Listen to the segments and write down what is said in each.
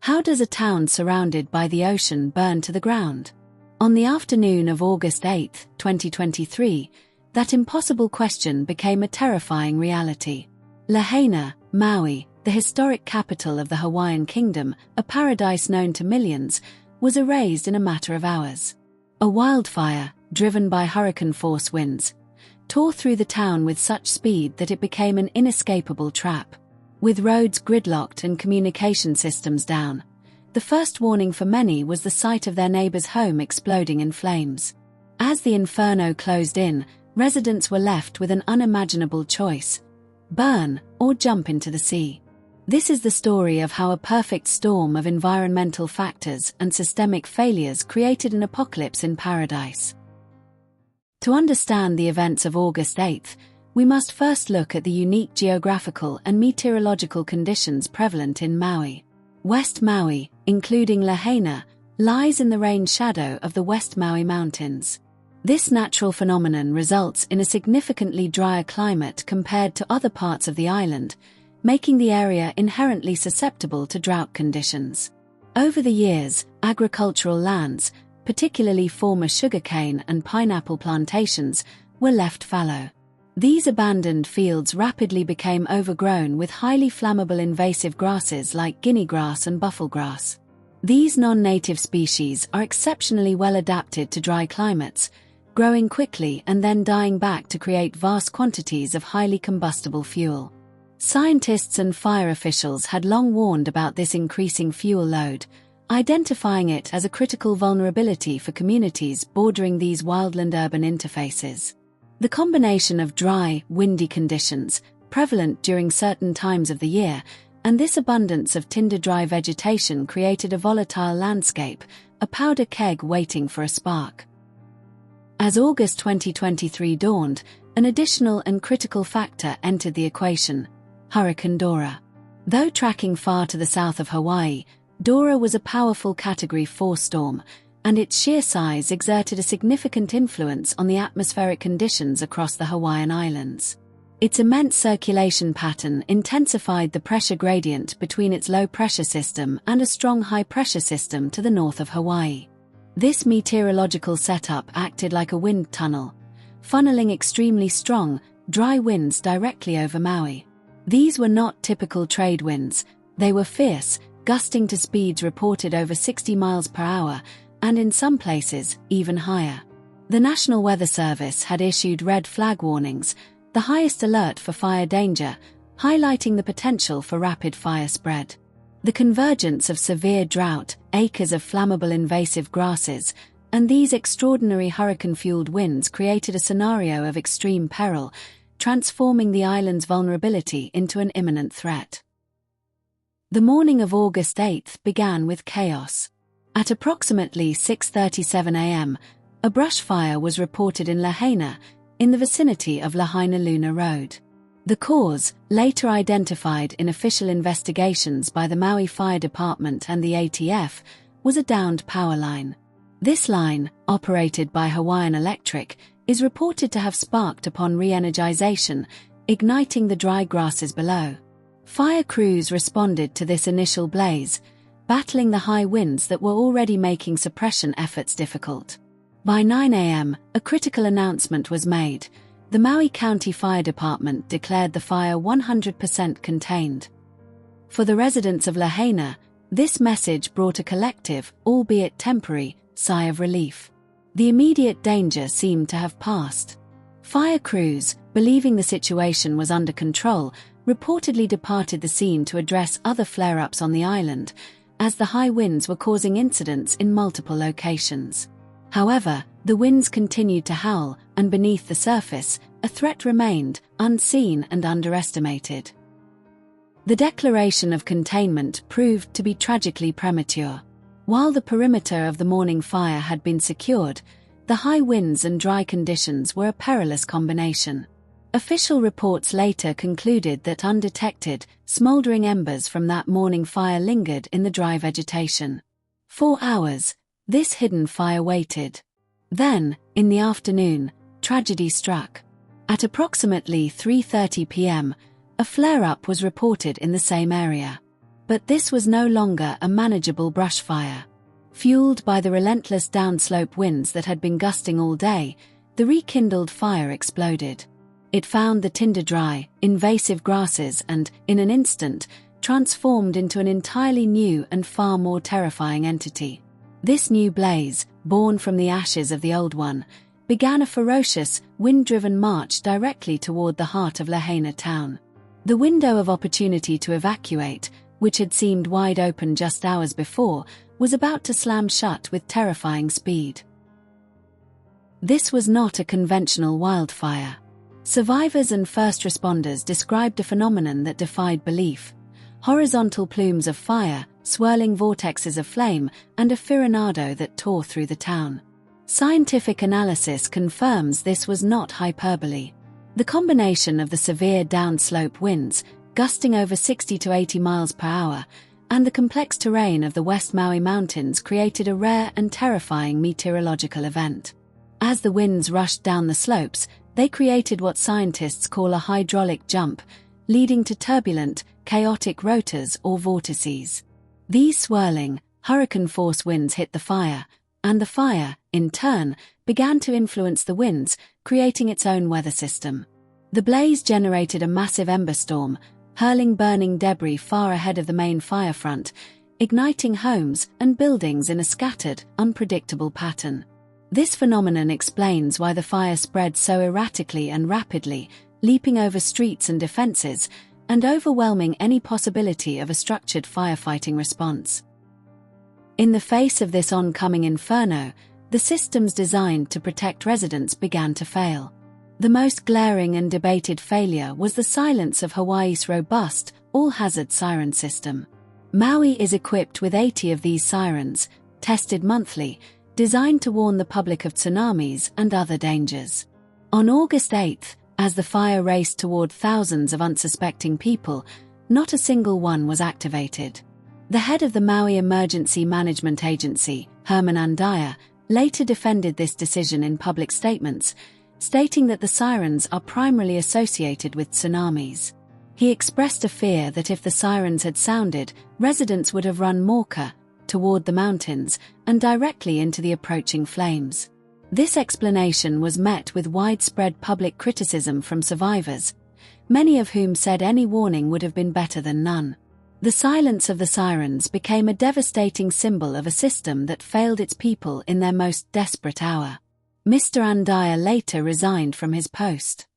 How does a town surrounded by the ocean burn to the ground? On the afternoon of August 8, 2023, that impossible question became a terrifying reality. Lahaina, Maui, the historic capital of the Hawaiian kingdom, a paradise known to millions, was erased in a matter of hours. A wildfire, driven by hurricane-force winds, tore through the town with such speed that it became an inescapable trap. With roads gridlocked and communication systems down, the first warning for many was the sight of their neighbor's home exploding in flames. As the Inferno closed in, residents were left with an unimaginable choice: burn or jump into the sea. This is the story of how a perfect storm of environmental factors and systemic failures created an apocalypse in paradise. To understand the events of August 8, we must first look at the unique geographical and meteorological conditions prevalent in Maui. West Maui, including Lahaina, lies in the rain shadow of the West Maui Mountains. This natural phenomenon results in a significantly drier climate compared to other parts of the island, making the area inherently susceptible to drought conditions. Over the years, agricultural lands, particularly former sugarcane and pineapple plantations, were left fallow. These abandoned fields rapidly became overgrown with highly flammable invasive grasses like guinea grass and bufflegrass. These non-native species are exceptionally well adapted to dry climates, growing quickly and then dying back to create vast quantities of highly combustible fuel. Scientists and fire officials had long warned about this increasing fuel load, identifying it as a critical vulnerability for communities bordering these wildland-urban interfaces. The combination of dry, windy conditions, prevalent during certain times of the year, and this abundance of tinder-dry vegetation created a volatile landscape, a powder keg waiting for a spark. As August 2023 dawned, an additional and critical factor entered the equation: Hurricane Dora. Though tracking far to the south of Hawaii, Dora was a powerful Category 4 storm, and its sheer size exerted a significant influence on the atmospheric conditions across the Hawaiian Islands. Its immense circulation pattern intensified the pressure gradient between its low-pressure system and a strong high-pressure system to the north of Hawaii. This meteorological setup acted like a wind tunnel, funneling extremely strong, dry winds directly over Maui. These were not typical trade winds; they were fierce, gusting to speeds reported over 60 miles per hour, and in some places, even higher. The National Weather Service had issued red flag warnings, the highest alert for fire danger, highlighting the potential for rapid fire spread. The convergence of severe drought, acres of flammable invasive grasses, and these extraordinary hurricane-fueled winds created a scenario of extreme peril, transforming the island's vulnerability into an imminent threat. The morning of August 8 began with chaos. At approximately 6:37 a.m., a brush fire was reported in Lahaina, in the vicinity of Lahaina Luna Road. The cause, later identified in official investigations by the Maui Fire Department and the ATF, was a downed power line. This line, operated by Hawaiian Electric, is reported to have sparked upon re-energization, igniting the dry grasses below. Fire crews responded to this initial blaze, battling the high winds that were already making suppression efforts difficult. By 9 a.m., a critical announcement was made. The Maui County Fire Department declared the fire 100% contained. For the residents of Lahaina, this message brought a collective, albeit temporary, sigh of relief. The immediate danger seemed to have passed. Fire crews, believing the situation was under control, reportedly departed the scene to address other flare-ups on the island, as the high winds were causing incidents in multiple locations. However, the winds continued to howl, and beneath the surface, a threat remained, unseen and underestimated. The declaration of containment proved to be tragically premature. While the perimeter of the morning fire had been secured, the high winds and dry conditions were a perilous combination. Official reports later concluded that undetected, smoldering embers from that morning fire lingered in the dry vegetation. For hours, this hidden fire waited. Then, in the afternoon, tragedy struck. At approximately 3:30 p.m., a flare-up was reported in the same area. But this was no longer a manageable brush fire. Fueled by the relentless downslope winds that had been gusting all day, the rekindled fire exploded. It found the tinder dry, invasive grasses and, in an instant, transformed into an entirely new and far more terrifying entity. This new blaze, born from the ashes of the old one, began a ferocious, wind-driven march directly toward the heart of Lahaina town. The window of opportunity to evacuate, which had seemed wide open just hours before, was about to slam shut with terrifying speed. This was not a conventional wildfire. Survivors and first responders described a phenomenon that defied belief: horizontal plumes of fire, swirling vortexes of flame, and a firenado that tore through the town. Scientific analysis confirms this was not hyperbole. The combination of the severe downslope winds, gusting over 60 to 80 miles per hour, and the complex terrain of the West Maui Mountains created a rare and terrifying meteorological event. As the winds rushed down the slopes, they created what scientists call a hydraulic jump, leading to turbulent, chaotic rotors or vortices. These swirling, hurricane-force winds hit the fire, and the fire, in turn, began to influence the winds, creating its own weather system. The blaze generated a massive ember storm, hurling burning debris far ahead of the main fire front, igniting homes and buildings in a scattered, unpredictable pattern. This phenomenon explains why the fire spread so erratically and rapidly, leaping over streets and defenses, and overwhelming any possibility of a structured firefighting response. In the face of this oncoming inferno, the systems designed to protect residents began to fail. The most glaring and debated failure was the silence of Hawaii's robust, all-hazard siren system. Maui is equipped with 80 of these sirens, tested monthly, designed to warn the public of tsunamis and other dangers. On August 8, as the fire raced toward thousands of unsuspecting people, not a single one was activated. The head of the Maui Emergency Management Agency, Herman Andaya, later defended this decision in public statements, stating that the sirens are primarily associated with tsunamis. He expressed a fear that if the sirens had sounded, residents would have run morka toward the mountains and directly into the approaching flames. This explanation was met with widespread public criticism from survivors, many of whom said any warning would have been better than none. The silence of the sirens became a devastating symbol of a system that failed its people in their most desperate hour. Mr. Andaya later resigned from his post.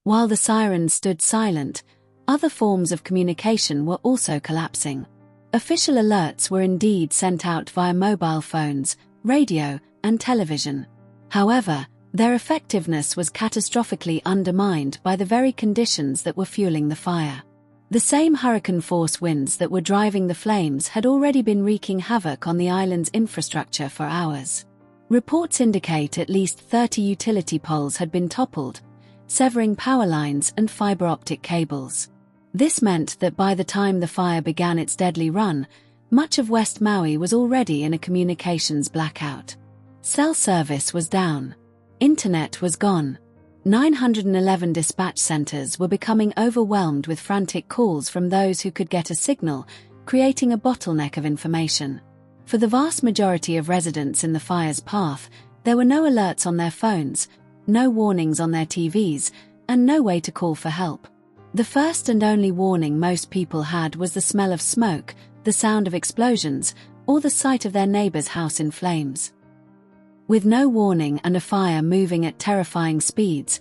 While the sirens stood silent, other forms of communication were also collapsing. Official alerts were indeed sent out via mobile phones, radio, and television. However, their effectiveness was catastrophically undermined by the very conditions that were fueling the fire. The same hurricane-force winds that were driving the flames had already been wreaking havoc on the island's infrastructure for hours. Reports indicate at least 30 utility poles had been toppled, severing power lines and fiber optic cables. This meant that by the time the fire began its deadly run, much of West Maui was already in a communications blackout. Cell service was down. Internet was gone. 911 dispatch centers were becoming overwhelmed with frantic calls from those who could get a signal, creating a bottleneck of information. For the vast majority of residents in the fire's path, there were no alerts on their phones, no warnings on their TVs, and no way to call for help. The first and only warning most people had was the smell of smoke, the sound of explosions, or the sight of their neighbor's house in flames. With no warning and a fire moving at terrifying speeds,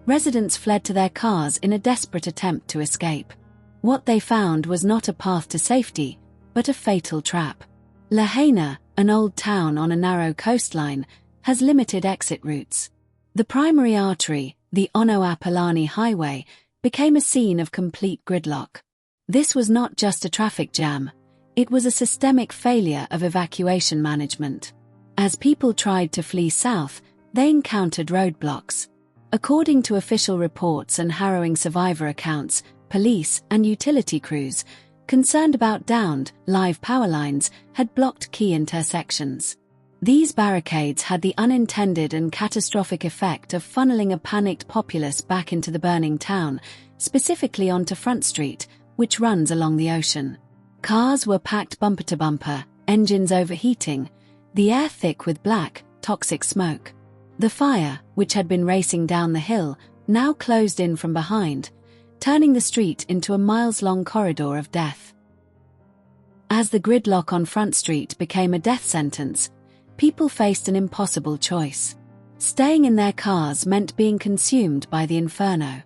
residents fled to their cars in a desperate attempt to escape. What they found was not a path to safety, but a fatal trap. Lahaina, an old town on a narrow coastline, has limited exit routes. The primary artery, the Onoapalani Highway, became a scene of complete gridlock. This was not just a traffic jam, it was a systemic failure of evacuation management. As people tried to flee south, they encountered roadblocks. According to official reports and harrowing survivor accounts, police and utility crews, concerned about downed, live power lines, had blocked key intersections. These barricades had the unintended and catastrophic effect of funneling a panicked populace back into the burning town, specifically onto Front Street, which runs along the ocean. Cars were packed bumper to bumper, engines overheating, the air thick with black, toxic smoke. The fire, which had been racing down the hill, now closed in from behind, turning the street into a miles-long corridor of death. As the gridlock on Front Street became a death sentence, people faced an impossible choice. Staying in their cars meant being consumed by the Inferno.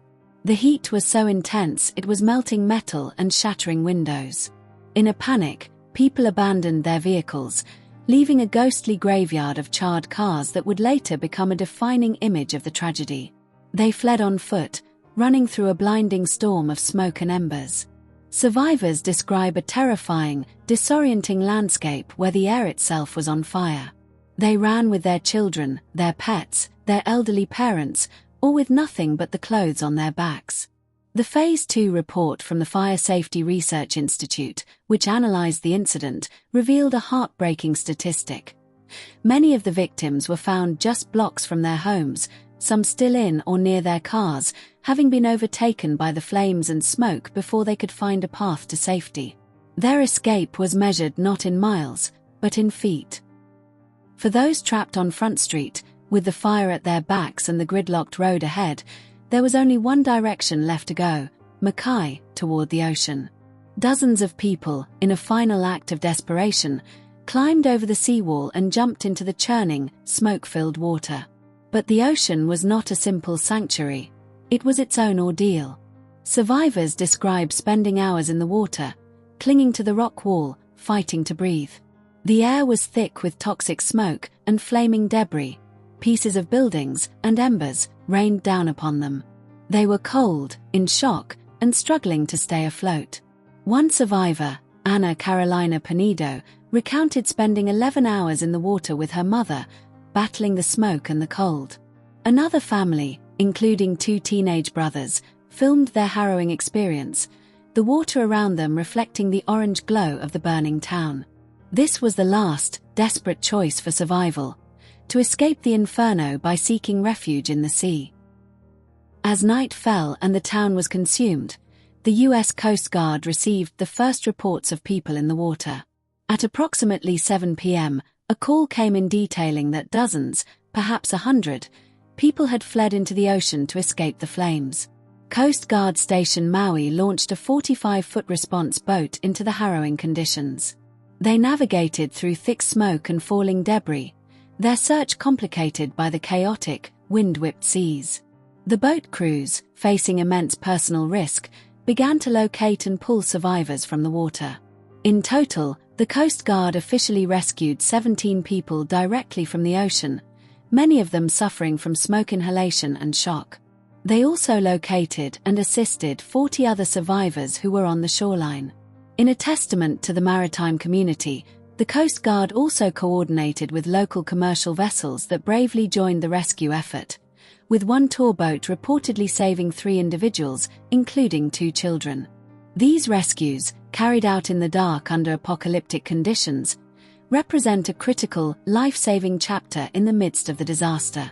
The heat was so intense it was melting metal and shattering windows. In a panic, people abandoned their vehicles, leaving a ghostly graveyard of charred cars that would later become a defining image of the tragedy. They fled on foot, running through a blinding storm of smoke and embers. Survivors describe a terrifying, disorienting landscape where the air itself was on fire. They ran with their children, their pets, their elderly parents, or with nothing but the clothes on their backs. The Phase 2 report from the Fire Safety Research Institute, which analyzed the incident, revealed a heartbreaking statistic. Many of the victims were found just blocks from their homes, some still in or near their cars, having been overtaken by the flames and smoke before they could find a path to safety. Their escape was measured not in miles, but in feet. For those trapped on Front Street, with the fire at their backs and the gridlocked road ahead, there was only one direction left to go, Maui, toward the ocean. Dozens of people, in a final act of desperation, climbed over the seawall and jumped into the churning, smoke-filled water. But the ocean was not a simple sanctuary. It was its own ordeal. Survivors describe spending hours in the water, clinging to the rock wall, fighting to breathe. The air was thick with toxic smoke and flaming debris. Pieces of buildings and embers rained down upon them. They were cold, in shock, and struggling to stay afloat. One survivor, Anna Carolina Pinedo, recounted spending 11 hours in the water with her mother, battling the smoke and the cold. Another family, including 2 teenage brothers, filmed their harrowing experience, the water around them reflecting the orange glow of the burning town. This was the last, desperate choice for survival: to escape the inferno by seeking refuge in the sea. As night fell and the town was consumed, the U.S. Coast Guard received the first reports of people in the water. At approximately 7 p.m., a call came in detailing that dozens, perhaps 100, people had fled into the ocean to escape the flames. Coast Guard Station Maui launched a 45-foot response boat into the harrowing conditions. They navigated through thick smoke and falling debris, their search complicated by the chaotic, wind-whipped seas. The boat crews, facing immense personal risk, began to locate and pull survivors from the water. In total, the Coast Guard officially rescued 17 people directly from the ocean, many of them suffering from smoke inhalation and shock. They also located and assisted 40 other survivors who were on the shoreline. In a testament to the maritime community, the Coast Guard also coordinated with local commercial vessels that bravely joined the rescue effort, with one tour boat reportedly saving 3 individuals, including 2 children. These rescues, carried out in the dark under apocalyptic conditions, represent a critical, life-saving chapter in the midst of the disaster.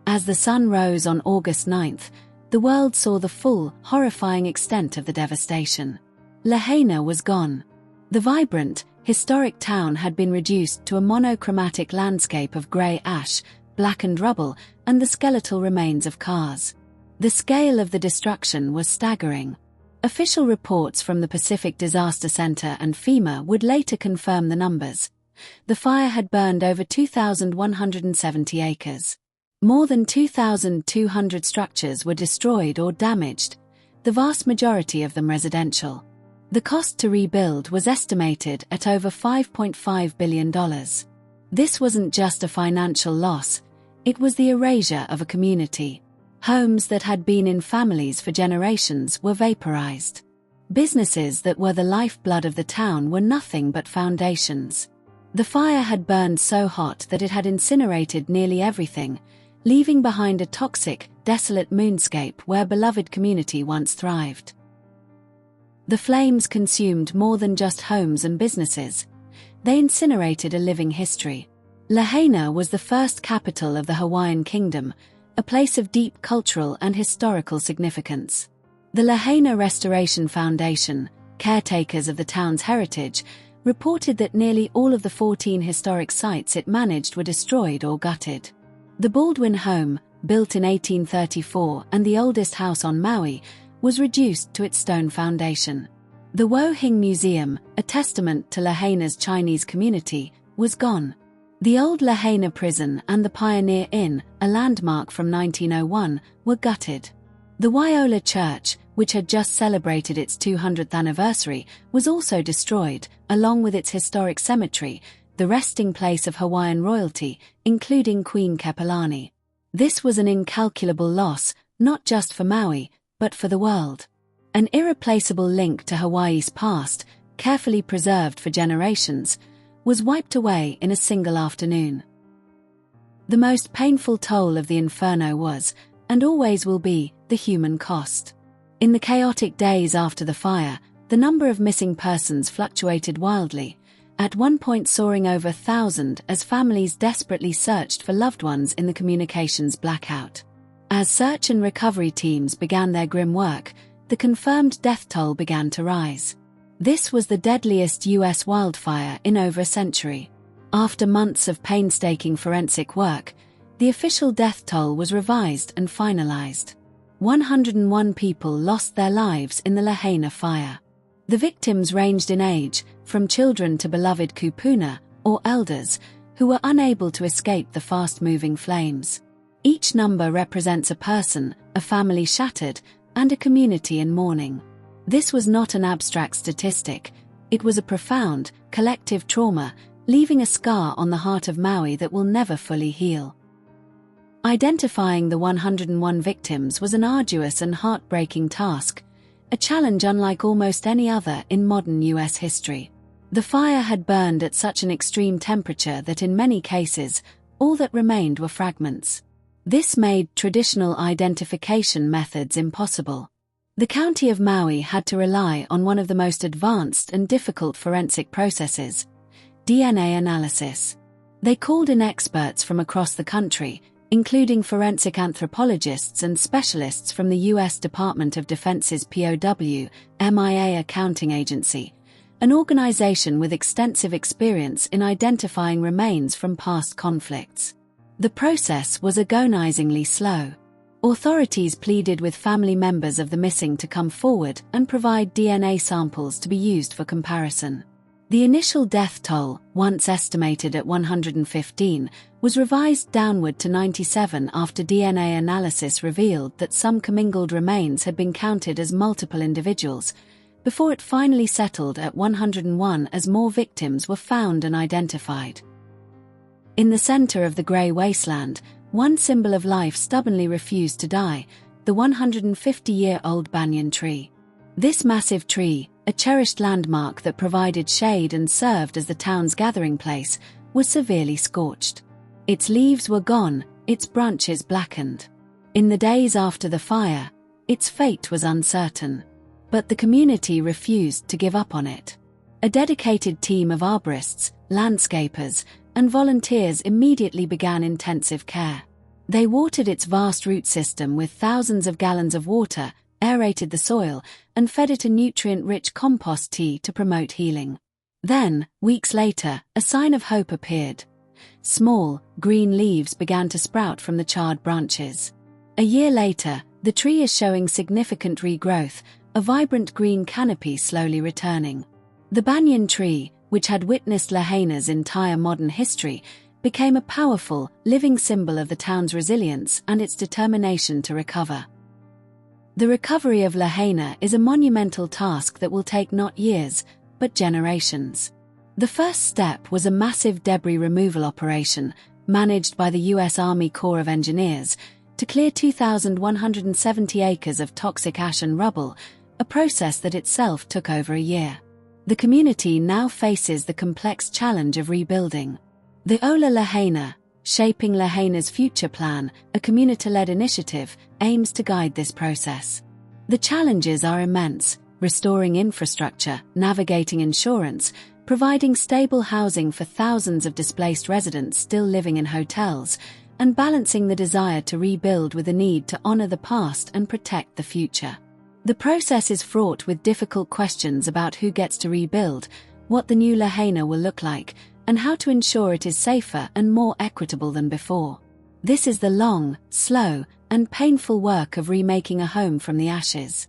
As the sun rose on August 9th, the world saw the full, horrifying extent of the devastation. Lahaina was gone. The vibrant, historic town had been reduced to a monochromatic landscape of grey ash, blackened rubble, and the skeletal remains of cars. The scale of the destruction was staggering. Official reports from the Pacific Disaster Center and FEMA would later confirm the numbers. The fire had burned over 2,170 acres. More than 2,200 structures were destroyed or damaged, the vast majority of them residential. The cost to rebuild was estimated at over $5.5 billion. This wasn't just a financial loss, it was the erasure of a community. Homes that had been in families for generations were vaporized. Businesses that were the lifeblood of the town were nothing but foundations. The fire had burned so hot that it had incinerated nearly everything, leaving behind a toxic, desolate moonscape where beloved community once thrived. The flames consumed more than just homes and businesses. They incinerated a living history. Lahaina was the first capital of the Hawaiian Kingdom, a place of deep cultural and historical significance. The Lahaina Restoration Foundation, caretakers of the town's heritage, reported that nearly all of the 14 historic sites it managed were destroyed or gutted. The Baldwin home, built in 1834 and the oldest house on Maui, was reduced to its stone foundation. The Wo Hing Museum, a testament to Lahaina's Chinese community, was gone. The old Lahaina prison and the Pioneer Inn, a landmark from 1901, were gutted. The Waiоla Church, which had just celebrated its 200th anniversary, was also destroyed, along with its historic cemetery, the resting place of Hawaiian royalty, including Queen Kepealani. This was an incalculable loss, not just for Maui, but for the world. An irreplaceable link to Hawaii's past, carefully preserved for generations, was wiped away in a single afternoon. The most painful toll of the Inferno was, and always will be, the human cost. In the chaotic days after the fire, the number of missing persons fluctuated wildly, at one point soaring over 1,000 as families desperately searched for loved ones in the communications blackout. As search and recovery teams began their grim work, the confirmed death toll began to rise. This was the deadliest U.S. wildfire in over a century. After months of painstaking forensic work, the official death toll was revised and finalized. 101 people lost their lives in the Lahaina fire. The victims ranged in age, from children to beloved kupuna, or elders, who were unable to escape the fast-moving flames. Each number represents a person, a family shattered, and a community in mourning. This was not an abstract statistic, it was a profound, collective trauma, leaving a scar on the heart of Maui that will never fully heal. Identifying the 101 victims was an arduous and heartbreaking task, a challenge unlike almost any other in modern U.S. history. The fire had burned at such an extreme temperature that in many cases, all that remained were fragments. This made traditional identification methods impossible. The county of Maui had to rely on one of the most advanced and difficult forensic processes, DNA analysis. They called in experts from across the country, including forensic anthropologists and specialists from the U.S. Department of Defense's POW, MIA accounting agency, an organization with extensive experience in identifying remains from past conflicts. The process was agonizingly slow. Authorities pleaded with family members of the missing to come forward and provide DNA samples to be used for comparison. The initial death toll, once estimated at 115, was revised downward to 97 after DNA analysis revealed that some commingled remains had been counted as multiple individuals, before it finally settled at 101 as more victims were found and identified. In the center of the gray wasteland, one symbol of life stubbornly refused to die, the 150-year-old banyan tree. This massive tree, a cherished landmark that provided shade and served as the town's gathering place, was severely scorched. Its leaves were gone, its branches blackened. In the days after the fire, its fate was uncertain. But the community refused to give up on it. A dedicated team of arborists, landscapers, and volunteers immediately began intensive care. They watered its vast root system with thousands of gallons of water, aerated the soil, and fed it a nutrient-rich compost tea to promote healing. Then, weeks later, a sign of hope appeared. Small, green leaves began to sprout from the charred branches. A year later, the tree is showing significant regrowth, a vibrant green canopy slowly returning. The banyan tree, which had witnessed Lahaina's entire modern history, became a powerful, living symbol of the town's resilience and its determination to recover. The recovery of Lahaina is a monumental task that will take not years, but generations. The first step was a massive debris removal operation, managed by the U.S. Army Corps of Engineers, to clear 2,170 acres of toxic ash and rubble, a process that itself took over a year. The community now faces the complex challenge of rebuilding. The Ola Lahaina, Shaping Lahaina's Future Plan, a community-led initiative, aims to guide this process. The challenges are immense: restoring infrastructure, navigating insurance, providing stable housing for thousands of displaced residents still living in hotels, and balancing the desire to rebuild with the need to honor the past and protect the future. The process is fraught with difficult questions about who gets to rebuild, what the new Lahaina will look like, and how to ensure it is safer and more equitable than before. This is the long, slow, and painful work of remaking a home from the ashes.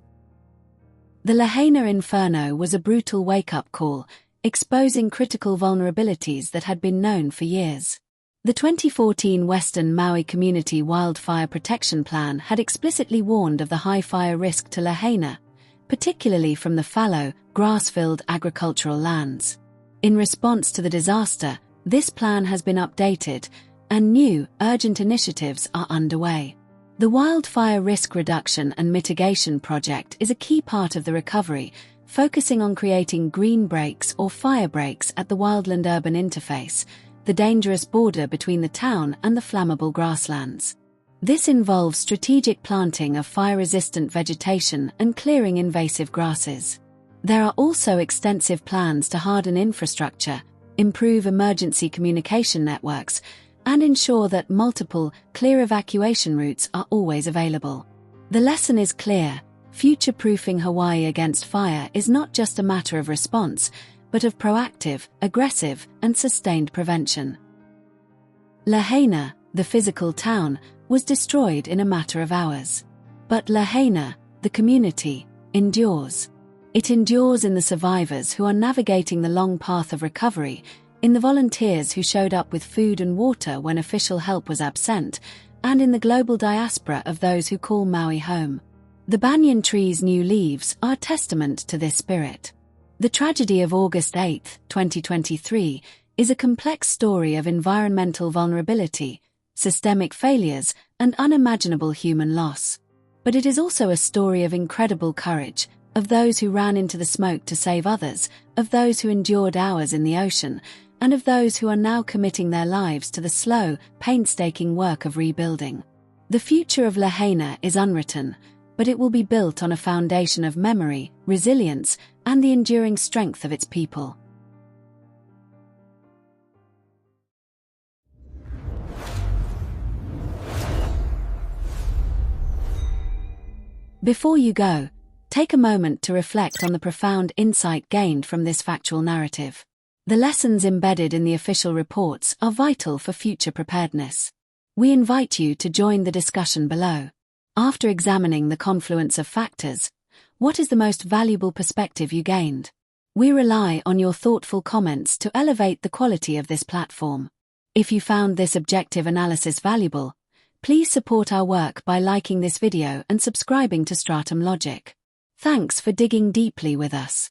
The Lahaina Inferno was a brutal wake-up call, exposing critical vulnerabilities that had been known for years. The 2014 Western Maui Community Wildfire Protection Plan had explicitly warned of the high fire risk to Lahaina, particularly from the fallow, grass-filled agricultural lands. In response to the disaster, this plan has been updated, and new, urgent initiatives are underway. The Wildfire Risk Reduction and Mitigation Project is a key part of the recovery, focusing on creating green breaks or fire breaks at the wildland-urban interface, the dangerous border between the town and the flammable grasslands. This involves strategic planting of fire-resistant vegetation and clearing invasive grasses. There are also extensive plans to harden infrastructure, improve emergency communication networks, and ensure that multiple, clear evacuation routes are always available. The lesson is clear: future-proofing Hawaii against fire is not just a matter of response, but of proactive, aggressive, and sustained prevention. Lahaina, the physical town, was destroyed in a matter of hours. But Lahaina, the community, endures. It endures in the survivors who are navigating the long path of recovery, in the volunteers who showed up with food and water when official help was absent, and in the global diaspora of those who call Maui home. The banyan tree's new leaves are a testament to this spirit. The tragedy of August 8, 2023, is a complex story of environmental vulnerability, systemic failures, and unimaginable human loss. But it is also a story of incredible courage, of those who ran into the smoke to save others, of those who endured hours in the ocean, and of those who are now committing their lives to the slow, painstaking work of rebuilding. The future of Lahaina is unwritten, but it will be built on a foundation of memory, resilience, and the enduring strength of its people. Before you go, take a moment to reflect on the profound insight gained from this factual narrative. The lessons embedded in the official reports are vital for future preparedness. We invite you to join the discussion below. After examining the confluence of factors, what is the most valuable perspective you gained? We rely on your thoughtful comments to elevate the quality of this platform. If you found this objective analysis valuable, please support our work by liking this video and subscribing to Stratum Logic. Thanks for digging deeply with us.